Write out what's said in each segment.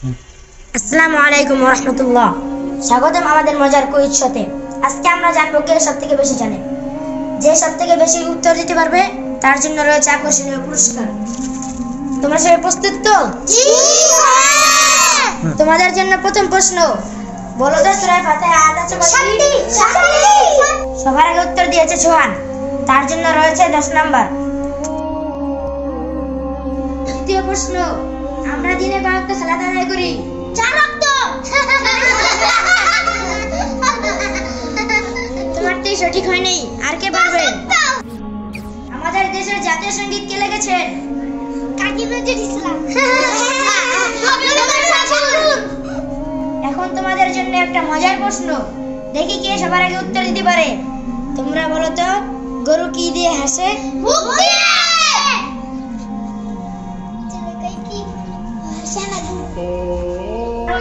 আসসালামু আলাইকুম ওয়া রাহমাতুল্লাহ। স্বাগতম আমাদের মজার কুইজ শোতে। আজকে আমরা জানবো কে সবথেকে বেশি জানে। যে সবথেকে বেশি উত্তর দিতে পারবে তার জন্য রয়েছে আকর্ষণীয় পুরস্কার। তোমরা সবাই প্রস্তুত তো? জি স্যার। তোমাদের জন্য প্রথম প্রশ্ন, বলো তো সূরা ফাতিহা আয়াত আছে কয়টি? 7টি। সবার আগে উত্তর দিয়েছে সোহান, তার জন্য রয়েছে 10 নাম্বার। দ্বিতীয় প্রশ্ন, আমরা দিনে কয়েকটা সালাত আদায় করি? 4 ওয়াক্ত। তোমারটাই সঠিক হয় নাই, আর কে পারবে? আমাদের দেশের জাতীয় সঙ্গীত কে লিখেছেন? কাজী নজরুল ইসলাম। এখন তোমাদের জন্য একটা মজার প্রশ্ন, দেখি কে সবার আগে উত্তর দিতে পারে। তোমরা বলো তো, গরু কি দিয়ে হাসে? মুখ দিয়ে।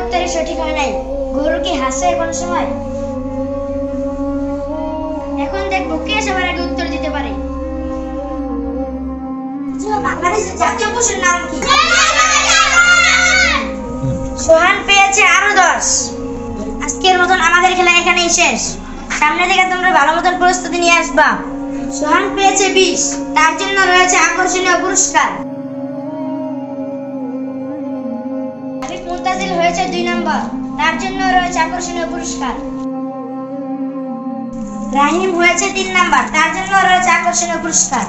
উত্তরে সঠিক হয় নাই, গরু কি হাসে কোন সময়? এখন দেখবো কে সবার আগে উত্তর দিতে পারে। বাংলাদেশের জাতীয় পশুর নাম কি? সোহান পেয়েছে আরো 10। আজকের মতন আমাদের খেলা এখানেই শেষ। সামনে থেকে তোমরা ভালো মতন প্রস্তুতি নিয়ে আসবা। সোহান পেয়েছে 20, তার জন্য রয়েছে আকর্ষণীয় পুরস্কার। আরিফ মুনতাজিল হয়েছে 2 নাম্বার, তার জন্য রয়েছে আকর্ষণীয় পুরস্কার। রাহিম হয়েছে 3 নাম্বার, তার জন্য রয়েছে আকর্ষণীয় পুরস্কার।